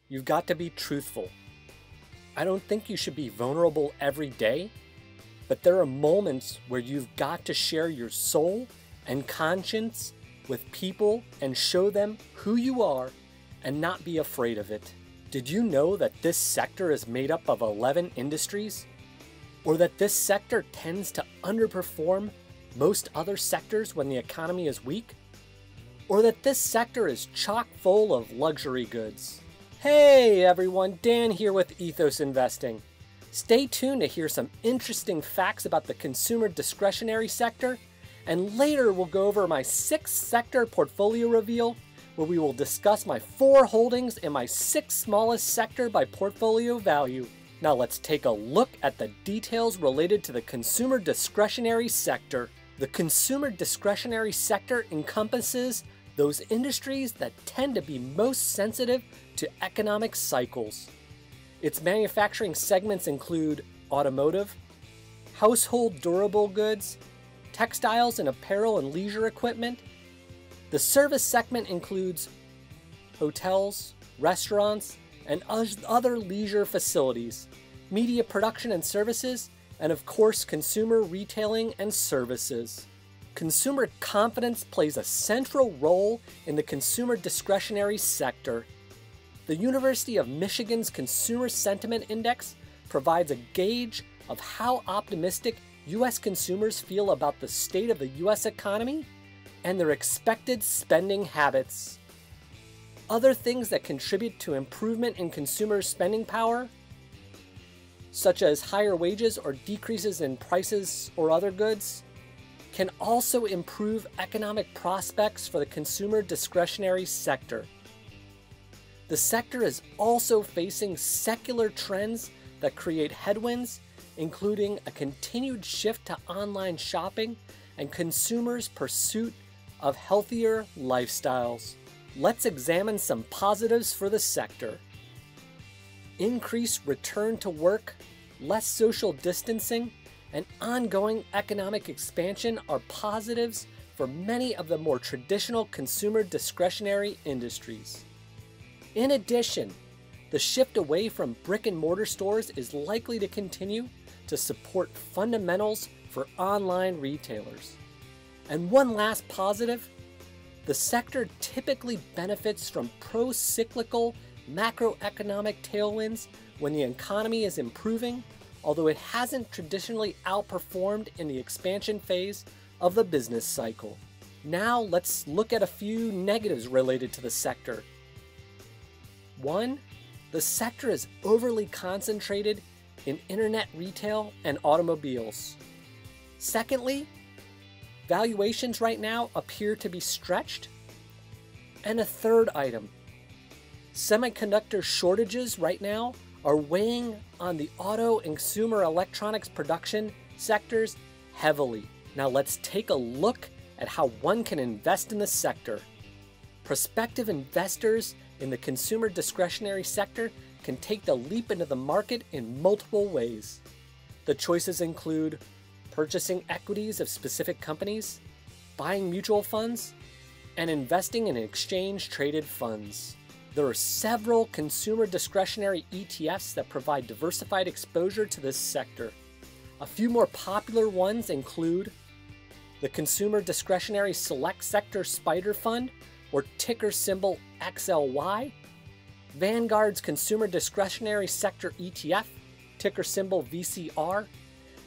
you've got to be truthful. I don't think you should be vulnerable every day, but there are moments where you've got to share your soul and conscience with people and show them who you are and not be afraid of it. Did you know that this sector is made up of 11 industries? Or that this sector tends to underperform most other sectors when the economy is weak? Or that this sector is chock full of luxury goods? Hey everyone, Dan here with Ethos Investing. Stay tuned to hear some interesting facts about the consumer discretionary sector, and later we'll go over my 6th sector portfolio reveal, where we will discuss my 4 holdings in my 6th smallest sector by portfolio value. Now let's take a look at the details related to the consumer discretionary sector. The consumer discretionary sector encompasses those industries that tend to be most sensitive to economic cycles. Its manufacturing segments include automotive, household durable goods, textiles and apparel and leisure equipment. The service segment includes hotels, restaurants, and other leisure facilities, media production and services, and of course consumer retailing and services. Consumer confidence plays a central role in the consumer discretionary sector. The University of Michigan's Consumer Sentiment Index provides a gauge of how optimistic U.S. consumers feel about the state of the U.S. economy and their expected spending habits. Other things that contribute to improvement in consumer spending power, such as higher wages or decreases in prices or other goods, can also improve economic prospects for the consumer discretionary sector. The sector is also facing secular trends that create headwinds, including a continued shift to online shopping and consumers' pursuit of healthier lifestyles. Let's examine some positives for the sector. Increased return to work, less social distancing, and ongoing economic expansion are positives for many of the more traditional consumer discretionary industries. In addition, the shift away from brick-and-mortar stores is likely to continue to support fundamentals for online retailers. And one last positive, the sector typically benefits from pro-cyclical macroeconomic tailwinds when the economy is improving, although it hasn't traditionally outperformed in the expansion phase of the business cycle. Now let's look at a few negatives related to the sector. 1. The sector is overly concentrated in internet retail and automobiles. Secondly, valuations right now appear to be stretched. And a third item, semiconductor shortages right now are weighing on the auto and consumer electronics production sectors heavily. Now let's take a look at how one can invest in the sector. Prospective investors in the consumer discretionary sector can take the leap into the market in multiple ways. The choices include purchasing equities of specific companies, buying mutual funds, and investing in exchange-traded funds. There are several consumer discretionary ETFs that provide diversified exposure to this sector. A few more popular ones include the Consumer Discretionary Select Sector Spider Fund, or ticker symbol XLY, Vanguard's Consumer Discretionary Sector ETF, ticker symbol VCR,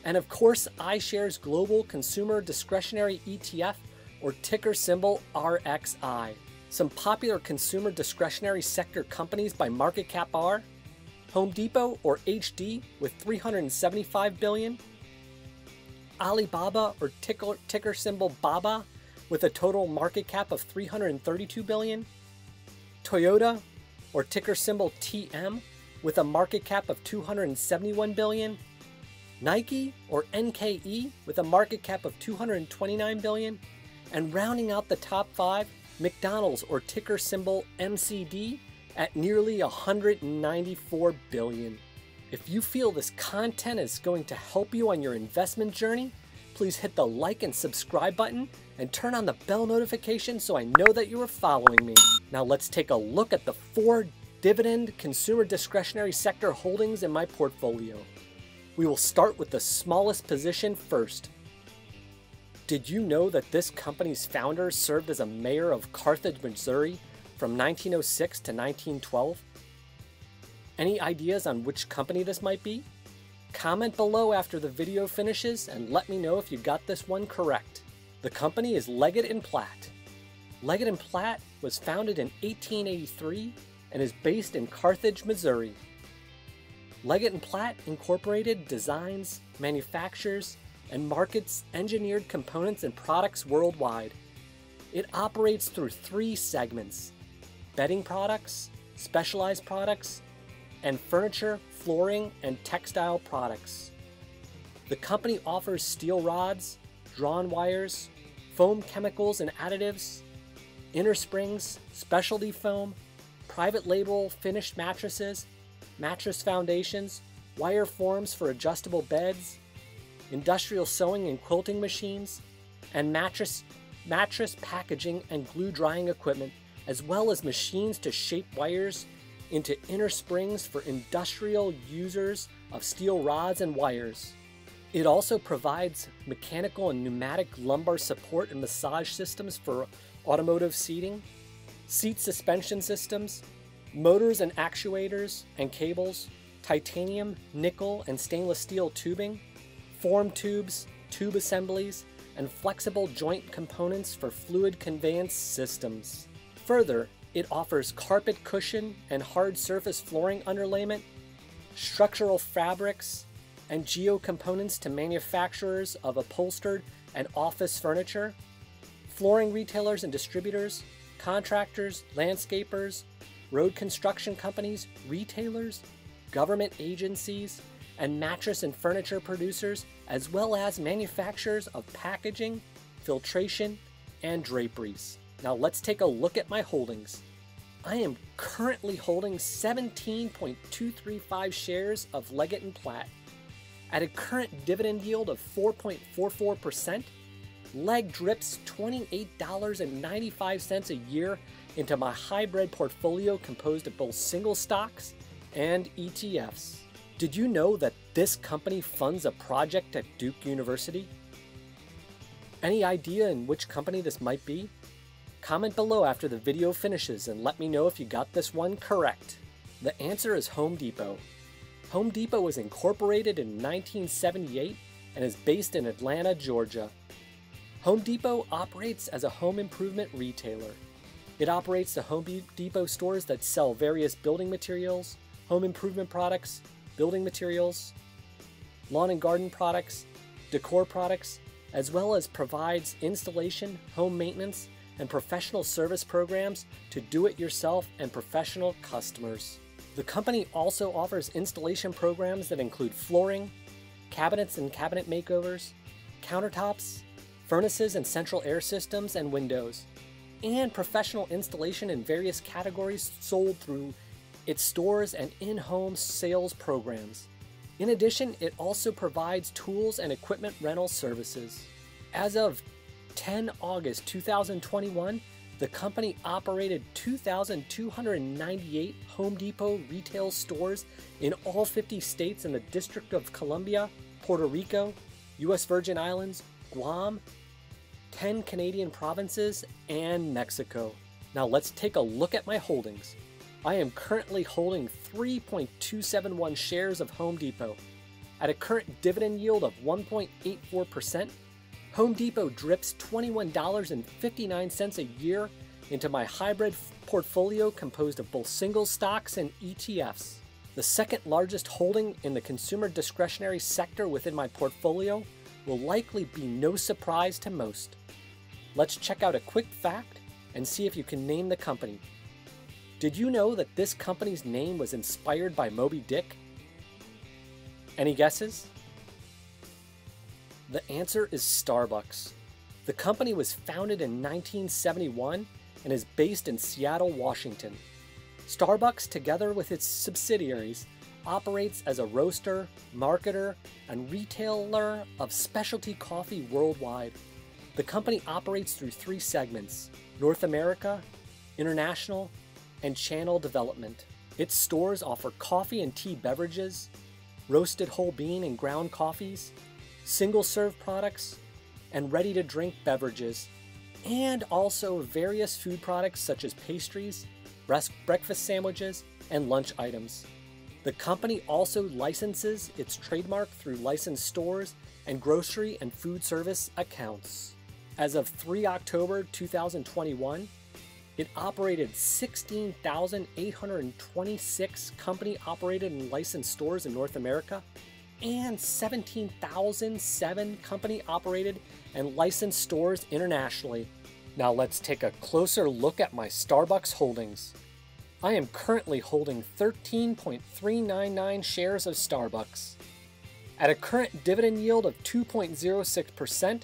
and of course iShares Global Consumer Discretionary ETF, or ticker symbol RXI. Some popular consumer discretionary sector companies by market cap are Home Depot, or HD, with $375 billion, Alibaba, or ticker symbol BABA, with a total market cap of $332 billion, Toyota, or ticker symbol TM, with a market cap of $271 billion, Nike, or NKE, with a market cap of $229 billion, and rounding out the top 5, McDonald's, or ticker symbol MCD, at nearly $194 billion. If you feel this content is going to help you on your investment journey, please hit the like and subscribe button and turn on the bell notification so I know that you are following me. Now let's take a look at the 4 dividend consumer discretionary sector holdings in my portfolio. We will start with the smallest position first. Did you know that this company's founder served as a mayor of Carthage, Missouri from 1906 to 1912? Any ideas on which company this might be? Comment below after the video finishes and let me know if you got this one correct. The company is Leggett & Platt. Leggett & Platt was founded in 1883 and is based in Carthage, Missouri. Leggett & Platt Incorporated designs, manufactures, and markets engineered components and products worldwide. It operates through 3 segments: bedding products, specialized products, and furniture, flooring, and textile products. The company offers steel rods, drawn wires, foam chemicals and additives, inner springs, specialty foam, private label finished mattresses, mattress foundations, wire forms for adjustable beds, industrial sewing and quilting machines, and mattress packaging and glue drying equipment, as well as machines to shape wires into inner springs for industrial users of steel rods and wires. It also provides mechanical and pneumatic lumbar support and massage systems for automotive seating, seat suspension systems, motors and actuators and cables, titanium, nickel, and stainless steel tubing, form tubes, tube assemblies, and flexible joint components for fluid conveyance systems. Further, it offers carpet cushion and hard surface flooring underlayment, structural fabrics, and geo-components to manufacturers of upholstered and office furniture, flooring retailers and distributors, contractors, landscapers, road construction companies, retailers, government agencies, and mattress and furniture producers, as well as manufacturers of packaging, filtration, and draperies. Now let's take a look at my holdings. I am currently holding 17.235 shares of Leggett & Platt. At a current dividend yield of 4.44%, Legg drips $28.95 a year into my hybrid portfolio composed of both single stocks and ETFs. Did you know that this company funds a project at Duke University? Any idea in which company this might be? Comment below after the video finishes and let me know if you got this one correct. The answer is Home Depot. Home Depot was incorporated in 1978 and is based in Atlanta, Georgia. Home Depot operates as a home improvement retailer. It operates the Home Depot stores that sell various building materials, home improvement products, building materials, lawn and garden products, decor products, as well as provides installation, home maintenance, and professional service programs to do-it-yourself and professional customers. The company also offers installation programs that include flooring, cabinets and cabinet makeovers, countertops, furnaces and central air systems and windows, and professional installation in various categories sold through its stores and in-home sales programs. In addition, it also provides tools and equipment rental services. As of 10 August 2021, the company operated 2,298 Home Depot retail stores in all 50 states and the District of Columbia, Puerto Rico, U.S. Virgin Islands, Guam, 10 Canadian provinces, and Mexico. Now let's take a look at my holdings. I am currently holding 3.271 shares of Home Depot. At a current dividend yield of 1.84%, Home Depot drips $21.59 a year into my hybrid portfolio composed of both single stocks and ETFs. The second largest holding in the consumer discretionary sector within my portfolio will likely be no surprise to most. Let's check out a quick fact and see if you can name the company. Did you know that this company's name was inspired by Moby Dick? Any guesses? The answer is Starbucks. The company was founded in 1971 and is based in Seattle, Washington. Starbucks, together with its subsidiaries, operates as a roaster, marketer, and retailer of specialty coffee worldwide. The company operates through 3 segments: North America, International, and Channel Development. Its stores offer coffee and tea beverages, roasted whole bean and ground coffees, single-serve products, and ready-to-drink beverages, and also various food products such as pastries, breakfast sandwiches, and lunch items. The company also licenses its trademark through licensed stores and grocery and food service accounts. As of 3 October 2021, it operated 16,826 company-operated and licensed stores in North America and 17,007 company-operated and licensed stores internationally. Now let's take a closer look at my Starbucks holdings. I am currently holding 13.399 shares of Starbucks. At a current dividend yield of 2.06%,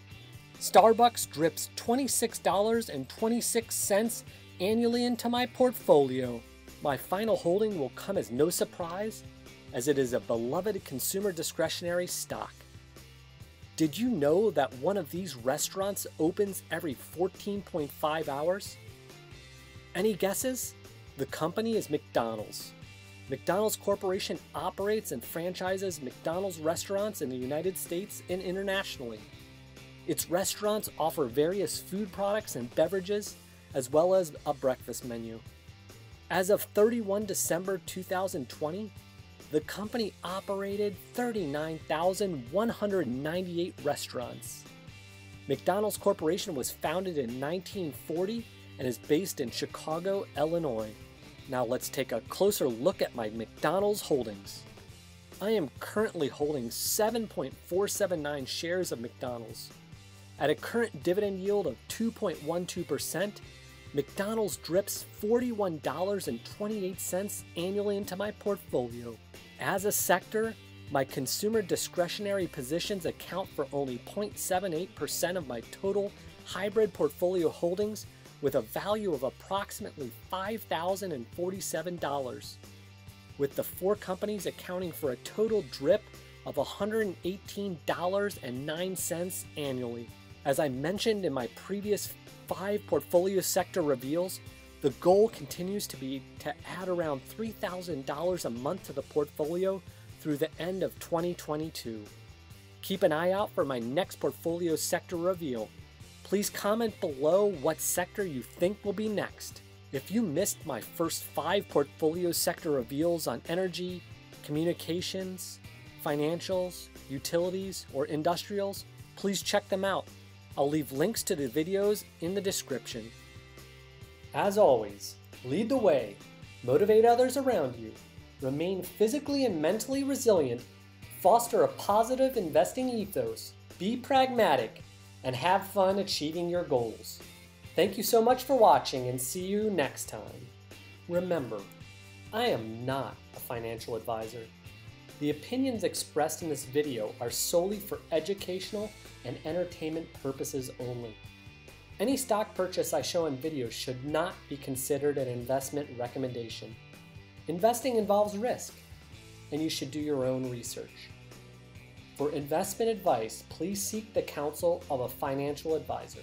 Starbucks drips $26.26 annually into my portfolio. My final holding will come as no surprise, as it is a beloved consumer discretionary stock. Did you know that one of these restaurants opens every 14.5 hours? Any guesses? The company is McDonald's. McDonald's Corporation operates and franchises McDonald's restaurants in the United States and internationally. Its restaurants offer various food products and beverages, as well as a breakfast menu. As of 31 December 2020, the company operated 39,198 restaurants. McDonald's Corporation was founded in 1940 and is based in Chicago, Illinois. Now let's take a closer look at my McDonald's holdings. I am currently holding 7.479 shares of McDonald's. At a current dividend yield of 2.12%, McDonald's drips $41.28 annually into my portfolio. As a sector, my consumer discretionary positions account for only 0.78% of my total hybrid portfolio holdings, with a value of approximately $5,047, with the 4 companies accounting for a total drip of $118.09 annually. As I mentioned in my previous 5 portfolio sector reveals, the goal continues to be to add around $3,000 a month to the portfolio through the end of 2022. Keep an eye out for my next portfolio sector reveal. Please comment below what sector you think will be next. If you missed my first 5 portfolio sector reveals on energy, communications, financials, utilities, or industrials, please check them out. I'll leave links to the videos in the description. As always, lead the way, motivate others around you, remain physically and mentally resilient, foster a positive investing ethos, be pragmatic, and have fun achieving your goals. Thank you so much for watching, and see you next time. Remember, I am not a financial advisor. The opinions expressed in this video are solely for educational and entertainment purposes only. Any stock purchase I show in videos should not be considered an investment recommendation. Investing involves risk, and you should do your own research. For investment advice, please seek the counsel of a financial advisor.